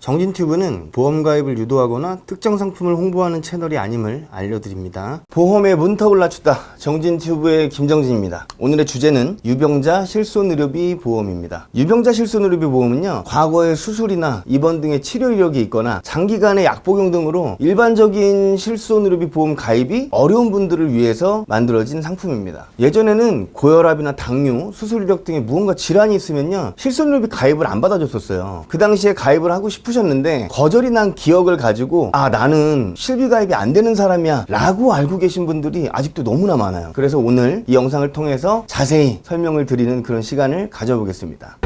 정진튜브는 보험 가입을 유도하거나 특정 상품을 홍보하는 채널이 아님을 알려드립니다. 보험의 문턱을 낮추다. 정진튜브의 김정진입니다. 오늘의 주제는 유병자 실손의료비 보험입니다. 유병자 실손의료비 보험은요, 과거의 수술이나 입원 등의 치료 이력이 있거나 장기간의 약 복용 등으로 일반적인 실손의료비 보험 가입이 어려운 분들을 위해서 만들어진 상품입니다. 예전에는 고혈압이나 당뇨, 수술 이력 등의 무언가 질환이 있으면요, 실손의료비 가입을 안 받아줬었어요. 그 당시에 가입을 하고 싶으셨는데 거절이 난 기억을 가지고 나는 실비 가입이 안 되는 사람이야 라고 알고 계신 분들이 아직도 너무나 많아요. 그래서 오늘 이 영상을 통해서 자세히 설명을 드리는 그런 시간을 가져보겠습니다.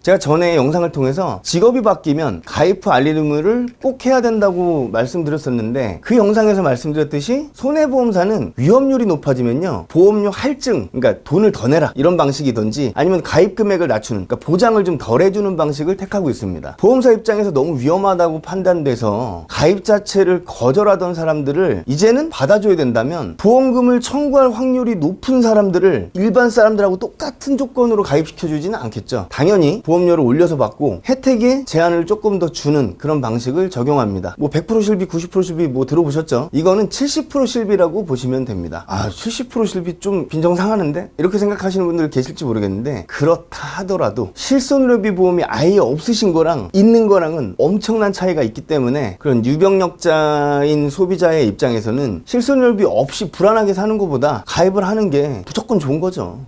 제가 전에 영상을 통해서 직업이 바뀌면 가입 후 알림 의무를 꼭 해야 된다고 말씀드렸었는데, 그 영상에서 말씀드렸듯이 손해보험사는 위험률이 높아지면요, 보험료 할증, 그러니까 돈을 더 내라 이런 방식이든지 아니면 가입 금액을 낮추는, 그러니까 보장을 좀 덜 해주는 방식을 택하고 있습니다. 보험사 입장에서 너무 위험하다고 판단돼서 가입 자체를 거절하던 사람들을 이제는 받아줘야 된다면 보험금을 청구할 확률이 높은 사람들을 일반 사람들하고 똑같은 조건으로 가입시켜주지는 않겠죠. 당연히 보험료를 올려서 받고 혜택에 제한을 조금 더 주는 그런 방식을 적용합니다. 100% 실비, 90% 실비 들어보셨죠? 이거는 70% 실비라고 보시면 됩니다. 70% 실비 좀 빈정상하는데? 이렇게 생각하시는 분들 계실지 모르겠는데, 그렇다 하더라도 실손의료비 보험이 아예 없으신 거랑 있는 거랑은 엄청난 차이가 있기 때문에 그런 유병력자인 소비자의 입장에서는 실손의료비 없이 불안하게 사는 것보다 가입을 하는 게 무조건 좋은 거죠.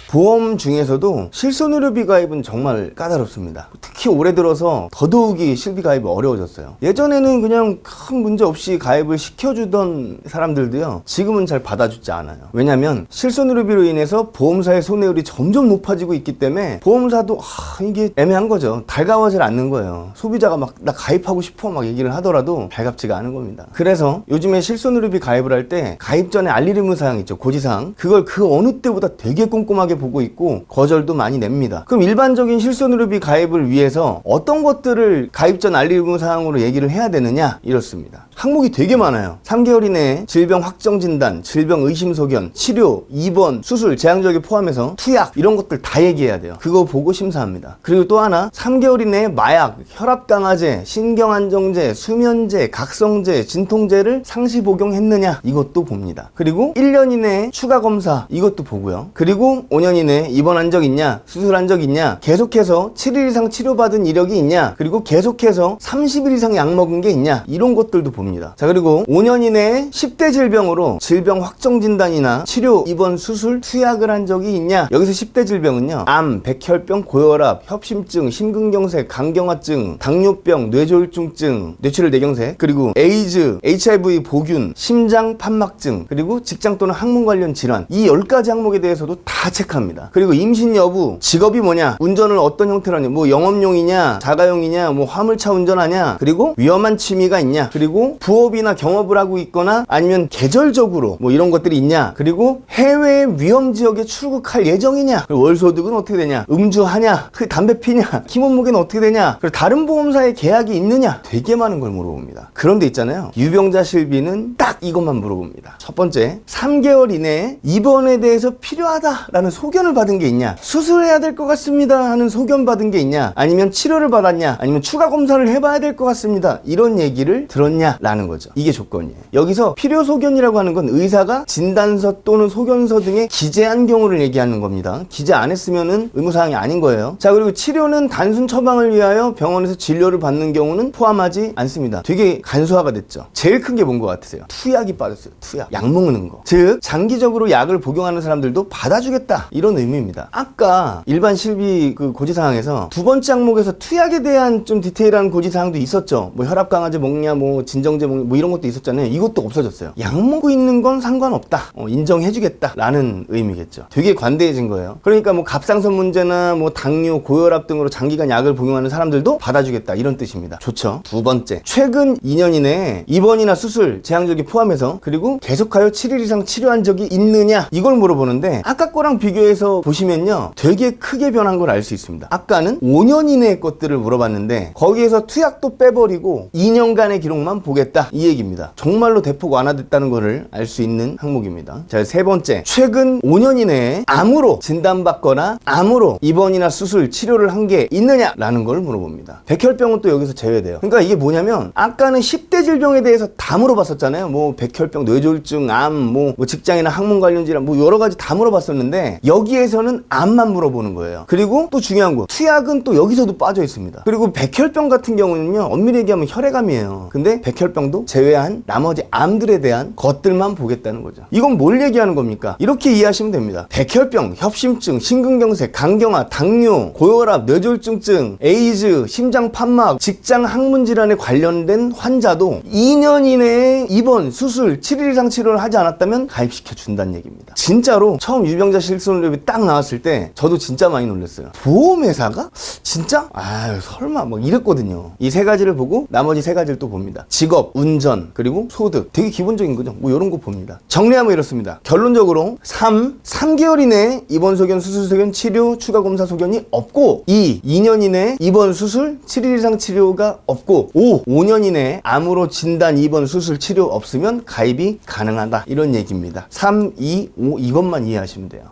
보험 중에서도 실손의료비 가입은 정말 까다롭습니다. 특히 올해 들어서 더더욱이 실비 가입이 어려워졌어요. 예전에는 그냥 큰 문제 없이 가입을 시켜주던 사람들도요, 지금은 잘 받아주지 않아요. 왜냐면 실손의료비로 인해서 보험사의 손해율이 점점 높아지고 있기 때문에 보험사도 이게 애매한 거죠. 달가워질 않는 거예요. 소비자가 나 가입하고 싶어 얘기를 하더라도 달갑지가 않은 겁니다. 그래서 요즘에 실손의료비 가입을 할 때 가입 전에 알릴 의무사항 있죠, 고지사항. 그걸 그 어느 때보다 되게 꼼꼼하게 보고 있고 거절도 많이 냅니다. 그럼 일반적인 실손의료비 가입을 위해서 어떤 것들을 가입 전 알릴 의무사항으로 얘기를 해야 되느냐, 이렇습니다. 항목이 되게 많아요. 3개월 이내에 질병 확정 진단, 질병 의심 소견, 치료, 입원, 수술, 제한적에 포함해서 투약, 이런 것들 다 얘기해야 돼요. 그거 보고 심사합니다. 그리고 또 하나, 3개월 이내에 마약, 혈압 강화제, 신경안정제, 수면제, 각성제, 진통제를 상시 복용했느냐, 이것도 봅니다. 그리고 1년 이내에 추가 검사, 이것도 보고요. 그리고 5년 이내에 입원한 적 있냐, 수술한 적 있냐, 계속해서 7일 이상 치료받은 이력이 있냐, 그리고 계속해서 30일 이상 약 먹은 게 있냐, 이런 것들도 봅니다. 자, 그리고 5년 이내에 10대 질병으로 질병 확정 진단이나 치료, 입원, 수술, 투약을 한 적이 있냐. 여기서 10대 질병은요, 암, 백혈병, 고혈압, 협심증, 심근경색, 간경화증, 당뇨병, 뇌졸중증, 뇌출혈 뇌경색, 그리고 에이즈, HIV 보균, 심장 판막증, 그리고 직장 또는 학문 관련 질환, 이 10가지 항목에 대해서도 다 체크합니다. 그리고 임신 여부, 직업이 뭐냐, 운전을 어떤 형태로 하냐, 영업용이냐, 자가용이냐, 화물차 운전하냐, 그리고 위험한 취미가 있냐, 그리고 부업이나 경업을 하고 있거나 아니면 계절적으로 이런 것들이 있냐, 그리고 해외 위험 지역에 출국할 예정이냐, 그리고 월소득은 어떻게 되냐, 음주하냐, 담배 피냐, 키 몸무게는 어떻게 되냐, 그리고 다른 보험사에 계약이 있느냐, 되게 많은 걸 물어봅니다. 그런데 있잖아요, 유병자 실비는 딱 이것만 물어봅니다. 첫 번째, 3개월 이내에 입원에 대해서 필요하다라는 소견을 받은 게 있냐, 수술해야 될 것 같습니다 하는 소견 받은 게 있냐, 아니면 치료를 받았냐, 아니면 추가 검사를 해봐야 될 것 같습니다, 이런 얘기를 들었냐 라는 거죠. 이게 조건이에요. 여기서 필요 소견이라고 하는 건 의사가 진단서 또는 소견서 등에 기재한 경우를 얘기하는 겁니다. 기재 안 했으면은 의무사항이 아닌 거예요. 자, 그리고 치료는 단순 처방을 위하여 병원에서 진료를 받는 경우는 포함하지 않습니다. 되게 간소화가 됐죠. 제일 큰 게 뭔 것 같으세요? 투약이 빠졌어요. 투약. 약 먹는 거. 즉 장기적으로 약을 복용하는 사람들도 받아주겠다, 이런 의미입니다. 아까 일반 실비 고지사항에서 두 번째 항목에서 투약에 대한 좀 디테일한 고지사항도 있었죠. 혈압 강화제 먹냐, 진정제 먹냐, 이런 것도 있었잖아요. 이것도 없어졌어요. 약 먹고 있는 건 상관없다, 인정해주겠다 라는 의미겠죠. 되게 관대해진 거예요. 그러니까 갑상선 문제나 당뇨, 고혈압 등으로 장기간 약을 복용하는 사람들도 받아주겠다, 이런 뜻입니다. 좋죠. 두 번째, 최근 2년 이내에 입원이나 수술, 제한적이 포함해서, 그리고 계속하여 7일 이상 치료한 적이 있느냐, 이걸 물어보는데 아까 거랑 비교해 비교해서 보시면요, 되게 크게 변한 걸 알 수 있습니다. 아까는 5년 이내의 것들을 물어봤는데 거기에서 투약도 빼버리고 2년간의 기록만 보겠다, 이 얘기입니다. 정말로 대폭 완화됐다는 것을 알 수 있는 항목입니다. 자, 세 번째, 최근 5년 이내에 암으로 진단받거나 암으로 입원이나 수술, 치료를 한 게 있느냐라는 걸 물어봅니다. 백혈병은 또 여기서 제외돼요. 그러니까 이게 뭐냐면, 아까는 10대 질병에 대해서 다 물어봤었잖아요. 뭐 백혈병, 뇌졸중, 암, 뭐 직장이나 학문 관련 질환, 뭐 여러 가지 다 물어봤었는데 여기에서는 암만 물어보는 거예요. 그리고 또 중요한 거, 투약은 또 여기서도 빠져 있습니다. 그리고 백혈병 같은 경우는요, 엄밀히 얘기하면 혈액암이에요. 근데 백혈병도 제외한 나머지 암들에 대한 것들만 보겠다는 거죠. 이건 뭘 얘기하는 겁니까? 이렇게 이해하시면 됩니다. 백혈병, 협심증, 심근경색, 간경화, 당뇨, 고혈압, 뇌졸중증, 에이즈, 심장판막, 직장 항문 질환에 관련된 환자도 2년 이내에 입원, 수술, 7일 이상 치료를 하지 않았다면 가입시켜 준다는 얘기입니다. 진짜로 처음 유병자 실손의료비 딱 나왔을 때 저도 진짜 많이 놀랐어요. 보험회사가? 진짜? 아유, 설마 막 이랬거든요. 이 세 가지를 보고 나머지 세 가지를 또 봅니다. 직업, 운전, 그리고 소득. 되게 기본적인 거죠. 뭐 이런 거 봅니다. 정리하면 이렇습니다. 결론적으로 3개월 이내에 입원 소견, 수술 소견, 치료, 추가 검사 소견이 없고, 2년 이내에 입원, 수술, 7일 이상 치료가 없고, 5년 이내에 암으로 진단, 입원, 수술, 치료 없으면 가입이 가능하다, 이런 얘기입니다. 3, 2, 5 이것만 이해하시면 돼요.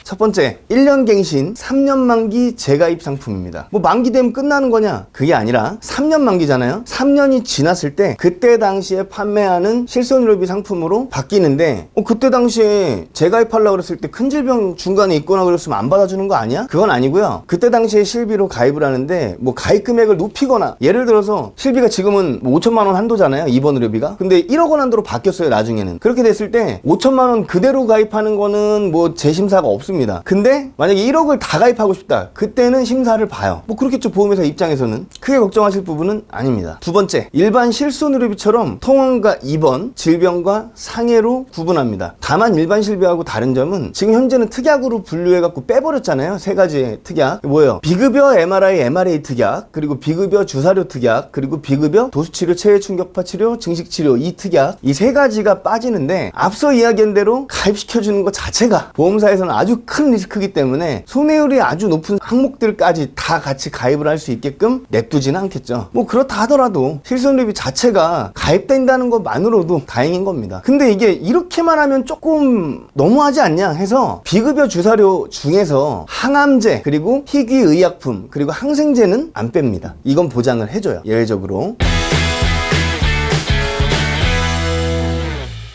첫 번째, 1년 갱신 3년 만기 재가입 상품입니다. 뭐 만기 되면 끝나는 거냐? 그게 아니라 3년 만기잖아요. 3년이 지났을 때 그때 당시에 판매하는 실손의료비 상품으로 바뀌는데, 그때 당시에 재가입하려고 그랬을 때 큰 질병 중간에 있거나 그랬으면 안 받아주는 거 아니야? 그건 아니고요. 그때 당시에 실비로 가입을 하는데 뭐 가입 금액을 높이거나, 예를 들어서 실비가 지금은 뭐 5천만 원 한도잖아요, 입원 의료비가. 근데 1억 원 한도로 바뀌었어요, 나중에는. 그렇게 됐을 때 5천만 원 그대로 가입하는 거는 뭐 재심사가 없습니다. 근데 만약에 1억을 다 가입하고 싶다, 그때는 심사를 봐요. 뭐 그렇겠죠, 보험회사 입장에서는. 크게 걱정하실 부분은 아닙니다. 두 번째, 일반 실손의료비처럼 통원과 입원, 질병과 상해로 구분합니다. 다만 일반 실비하고 다른 점은 지금 현재는 특약으로 분류해갖고 빼버렸잖아요. 세 가지의 특약. 뭐예요? 비급여 MRI, MRA 특약, 그리고 비급여 주사료 특약, 그리고 비급여 도수치료, 체외충격파 치료, 증식치료, 이 특약. 이 세 가지가 빠지는데, 앞서 이야기한 대로 가입시켜주는 것 자체가 보험사에서는 아주 큰 리스크이기 때문에 손해율이 아주 높은 항목들까지 다 같이 가입을 할 수 있게끔 냅두지는 않겠죠. 뭐 그렇다 하더라도 실손의료비 자체가 가입된다는 것만으로도 다행인 겁니다. 근데 이게 이렇게만 하면 조금 너무하지 않냐 해서, 비급여 주사료 중에서 항암제, 그리고 희귀의약품, 그리고 항생제는 안 뺍니다. 이건 보장을 해줘요, 예외적으로.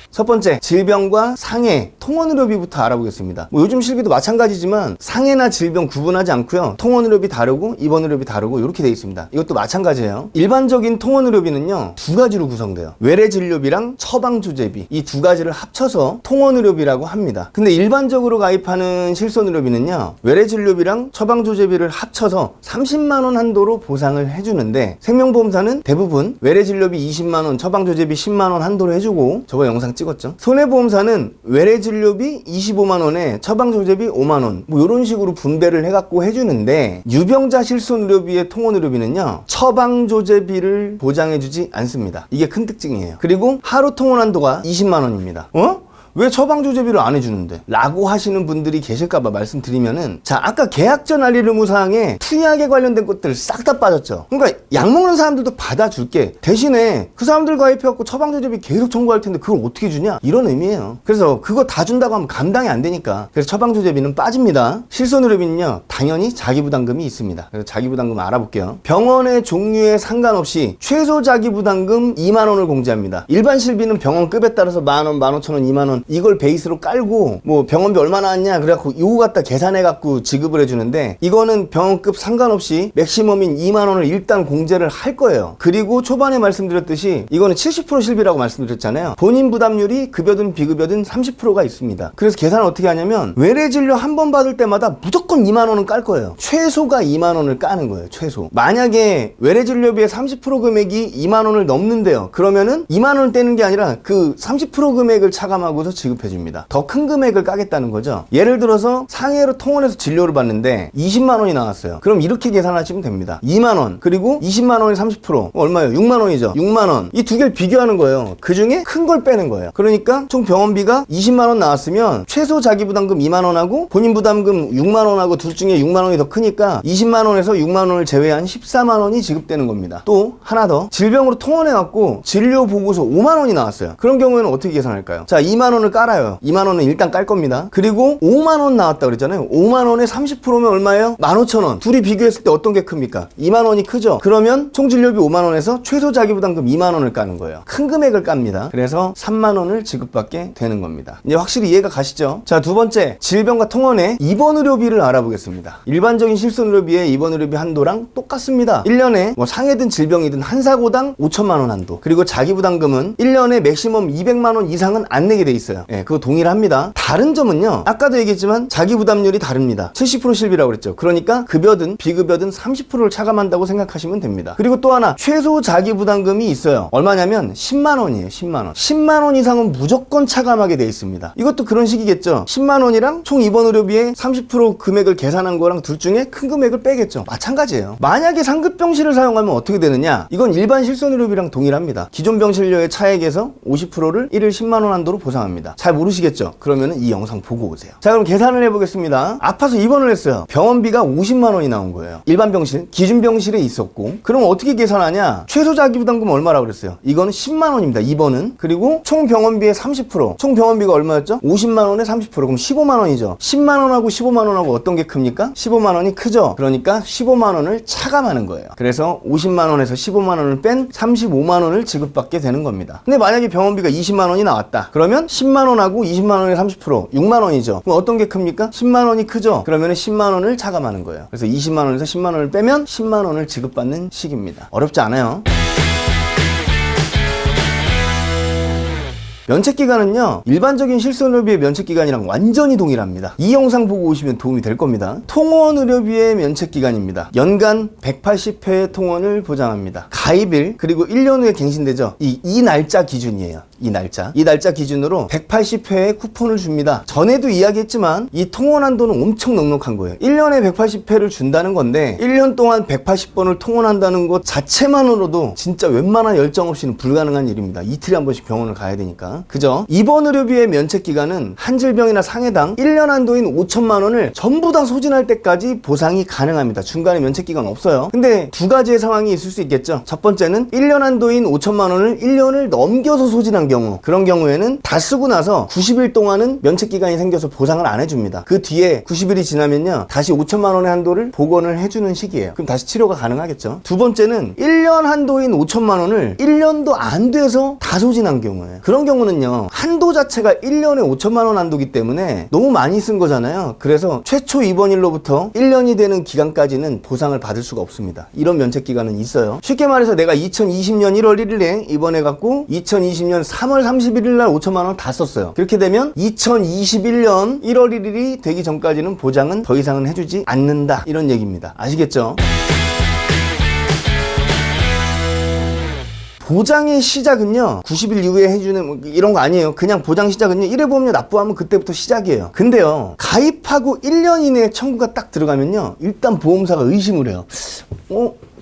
첫 번째, 질병과 상해, 통원의료비부터 알아보겠습니다. 뭐 요즘 실비도 마찬가지지만 상해나 질병 구분하지 않고요, 통원의료비 다르고 입원의료비 다르고 이렇게 돼 있습니다. 이것도 마찬가지예요. 일반적인 통원의료비는요, 두 가지로 구성돼요. 외래진료비랑 처방조제비, 이 두 가지를 합쳐서 통원의료비라고 합니다. 근데 일반적으로 가입하는 실손의료비는요, 외래진료비랑 처방조제비를 합쳐서 30만 원 한도로 보상을 해주는데, 생명보험사는 대부분 외래진료비 20만 원, 처방조제비 10만 원 한도로 해주고, 저번 영상 찍었죠. 손해보험사는 외래진료비 25만 원에 처방조제비 5만 원, 뭐 이런 식으로 분배를 해갖고 해주는데, 유병자 실손의료비의 통원의료비는요, 처방조제비를 보장해주지 않습니다. 이게 큰 특징이에요. 그리고 하루 통원 한도가 20만 원입니다. 왜 처방조제비를 안 해주는데? 라고 하시는 분들이 계실까봐 말씀드리면은, 자, 아까 계약전 알리 의무사항에 투약에 관련된 것들 싹 다 빠졌죠. 그러니까 약 먹는 사람들도 받아줄게, 대신에 그 사람들 가입해갖고 처방조제비 계속 청구할 텐데 그걸 어떻게 주냐, 이런 의미예요. 그래서 그거 다 준다고 하면 감당이 안 되니까, 그래서 처방조제비는 빠집니다. 실손의료비는요, 당연히 자기부담금이 있습니다. 그래서 자기부담금 알아볼게요. 병원의 종류에 상관없이 최소 자기부담금 2만 원을 공제합니다. 일반 실비는 병원급에 따라서 만 원, 15,000원, 2만 원, 이걸 베이스로 깔고 뭐 병원비 얼마 나왔냐 그래갖고 요거 갖다 계산해갖고 지급을 해주는데, 이거는 병원급 상관없이 맥시멈인 2만 원을 일단 공제를 할 거예요. 그리고 초반에 말씀드렸듯이 이거는 70% 실비라고 말씀드렸잖아요. 본인 부담률이 급여든 비급여든 30%가 있습니다. 그래서 계산을 어떻게 하냐면, 외래진료 한 번 받을 때마다 무조건 2만 원은 깔 거예요. 최소가 2만 원을 까는 거예요, 최소. 만약에 외래진료비의 30% 금액이 2만 원을 넘는데요, 그러면은 2만 원을 떼는 게 아니라 그 30% 금액을 차감하고서 지급해 줍니다. 더 큰 금액을 까겠다는 거죠. 예를 들어서 상해로 통원해서 진료를 받는데 20만 원이 나왔어요. 그럼 이렇게 계산하시면 됩니다. 2만 원 그리고 20만 원에 30% 얼마예요? 6만 원이죠. 6만 원. 이 두 개를 비교하는 거예요. 그 중에 큰 걸 빼는 거예요. 그러니까 총 병원비가 20만 원 나왔으면 최소 자기부담금 2만 원하고 본인 부담금 6만 원하고 둘 중에 6만 원이 더 크니까 20만 원에서 6만 원을 제외한 14만 원이 지급되는 겁니다. 또 하나 더, 질병으로 통원해갖고 진료 보고서 5만 원이 나왔어요. 그런 경우에는 어떻게 계산할까요? 자, 2만 원을 깔아요. 2만 원은 일단 깔 겁니다. 그리고 5만 원 나왔다 그랬잖아요. 5만 원에 30%면 얼마예요? 15,000원. 둘이 비교했을 때 어떤 게 큽니까? 2만 원이 크죠? 그러면 총 진료비 5만 원에서 최소 자기부담금 2만 원을 까는 거예요. 큰 금액을 깝니다. 그래서 3만 원을 지급받게 되는 겁니다. 이제 확실히 이해가 가시죠? 자, 두 번째, 질병과 통원의 입원 의료비를 알아보겠습니다. 일반적인 실손 의료비의 입원 의료비 한도랑 똑같습니다. 1년에 뭐 상해든 질병이든 한 사고당 5천만 원 한도. 그리고 자기부담금은 1년에 맥시멈 200만 원 이상은 안 내게 돼 있어요. 예, 그거 동일합니다. 다른 점은요, 아까도 얘기했지만 자기부담률이 다릅니다. 70% 실비라고 그랬죠. 그러니까 급여든 비급여든 30%를 차감한다고 생각하시면 됩니다. 그리고 또 하나, 최소 자기부담금이 있어요. 얼마냐면 10만 원이에요. 10만 원. 10만 원 이상은 무조건 차감하게 돼 있습니다. 이것도 그런 식이겠죠. 10만 원이랑 총 입원 의료비의 30% 금액을 계산한 거랑 둘 중에 큰 금액을 빼겠죠. 마찬가지예요. 만약에 상급 병실을 사용하면 어떻게 되느냐? 이건 일반 실손 의료비랑 동일합니다. 기존 병실료의 차액에서 50%를 1일 10만 원 한도로 보상합니다. 잘 모르시겠죠? 그러면 이 영상 보고 오세요. 자, 그럼 계산을 해보겠습니다. 아파서 입원을 했어요. 병원비가 50만 원이 나온 거예요. 일반 병실, 기준 병실에 있었고. 그럼 어떻게 계산하냐? 최소 자기부담금 얼마라고 그랬어요? 이거는 10만 원입니다. 입원은. 그리고 총 병원비의 30%. 총 병원비가 얼마였죠? 50만 원에 30%. 그럼 15만 원이죠. 10만 원하고 15만 원하고 어떤 게 큽니까? 15만 원이 크죠? 그러니까 15만 원을 차감하는 거예요. 그래서 50만 원에서 15만 원을 뺀 35만 원을 지급받게 되는 겁니다. 근데 만약에 병원비가 20만 원이 나왔다. 그러면 10만 원하고 20만 원에 30% 6만 원이죠. 그럼 어떤 게 큽니까? 10만 원이 크죠? 그러면 10만 원을 차감하는 거예요. 그래서 20만 원에서 10만 원을 빼면 10만 원을 지급받는 식입니다. 어렵지 않아요. 면책기간은요, 일반적인 실손의료비의 면책기간이랑 완전히 동일합니다. 이 영상 보고 오시면 도움이 될 겁니다. 통원의료비의 면책기간입니다. 연간 180회의 통원을 보장합니다. 가입일 그리고 1년 후에 갱신되죠. 이 날짜 기준이에요. 이 날짜 기준으로 180회의 쿠폰을 줍니다. 전에도 이야기했지만 이 통원 한도는 엄청 넉넉한 거예요. 1년에 180회를 준다는 건데 1년 동안 180번을 통원한다는 것 자체만으로도 진짜 웬만한 열정 없이는 불가능한 일입니다. 이틀에 한 번씩 병원을 가야 되니까. 그죠? 입원 의료비의 면책기간은 한 질병이나 상해당 1년 한도인 5천만 원을 전부 다 소진할 때까지 보상이 가능합니다. 중간에 면책기간 없어요. 근데 두 가지의 상황이 있을 수 있겠죠. 첫 번째는 1년 한도인 5천만 원을 1년을 넘겨서 소진한 경우, 그런 경우에는 다 쓰고 나서 90일 동안은 면책기간이 생겨서 보상을 안 해줍니다. 그 뒤에 90일이 지나면요, 다시 5천만 원의 한도를 복원을 해주는 시기예요. 그럼 다시 치료가 가능하겠죠. 두 번째는 1년 한도인 5천만 원을 1년도 안 돼서 다 소진한 경우예요. 그런 경우는요, 한도 자체가 1년에 5천만 원 한도기 때문에 너무 많이 쓴 거잖아요. 그래서 최초 입원일로부터 1년이 되는 기간까지는 보상을 받을 수가 없습니다. 이런 면책기간은 있어요. 쉽게 말해서 내가 2020년 1월 1일에 입원해갖고 2020년 3월 31일 날 5천만 원 다 썼어요. 그렇게 되면 2021년 1월 1일이 되기 전까지는 보장은 더 이상은 해주지 않는다. 이런 얘기입니다. 아시겠죠? 보장의 시작은요, 90일 이후에 해주는 뭐 이런 거 아니에요. 그냥 보장 시작은요, 1회 보험료 납부하면 그때부터 시작이에요. 근데요, 가입하고 1년 이내에 청구가 딱 들어가면요, 일단 보험사가 의심을 해요.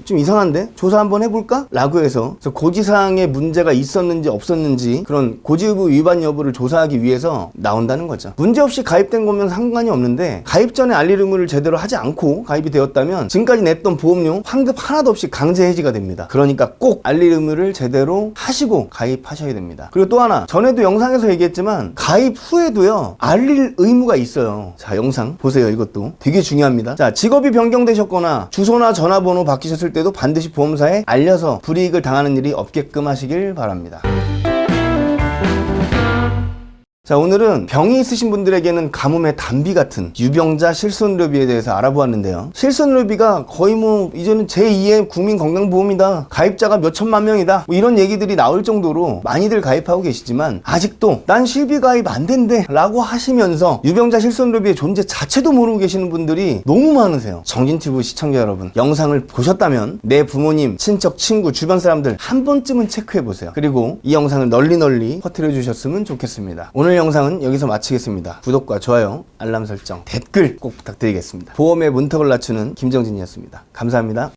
좀 이상한데? 조사 한번 해볼까? 라고 해서 고지사항에 문제가 있었는지 없었는지 그런 고지의무 위반 여부를 조사하기 위해서 나온다는 거죠. 문제없이 가입된 거면 상관이 없는데 가입 전에 알릴 의무를 제대로 하지 않고 가입이 되었다면 지금까지 냈던 보험료 환급 하나도 없이 강제 해지가 됩니다. 그러니까 꼭 알릴 의무를 제대로 하시고 가입하셔야 됩니다. 그리고 또 하나, 전에도 영상에서 얘기했지만 가입 후에도요, 알릴 의무가 있어요. 자, 영상 보세요. 이것도 되게 중요합니다. 자, 직업이 변경되셨거나 주소나 전화번호 바뀌셨을 때도 반드시 보험사에 알려서 불이익을 당하는 일이 없게끔 하시길 바랍니다. 자, 오늘은 병이 있으신 분들에게는 가뭄의 단비 같은 유병자 실손의료비에 대해서 알아보았는데요. 실손의료비가 거의 뭐 이제는 제2의 국민건강보험이다, 가입자가 몇 천만 명이다, 뭐 이런 얘기들이 나올 정도로 많이들 가입하고 계시지만 아직도 난 실비 가입 안 된대 라고 하시면서 유병자 실손의료비의 존재 자체도 모르고 계시는 분들이 너무 많으세요. 정진튜브 시청자 여러분, 영상을 보셨다면 내 부모님, 친척, 친구, 주변 사람들 한 번쯤은 체크해보세요. 그리고 이 영상을 널리 퍼뜨려 주셨으면 좋겠습니다. 오늘 오늘 영상은 여기서 마치겠습니다. 구독과 좋아요, 알람 설정, 댓글 꼭 부탁드리겠습니다. 보험의 문턱을 낮추는 김정진이었습니다. 감사합니다.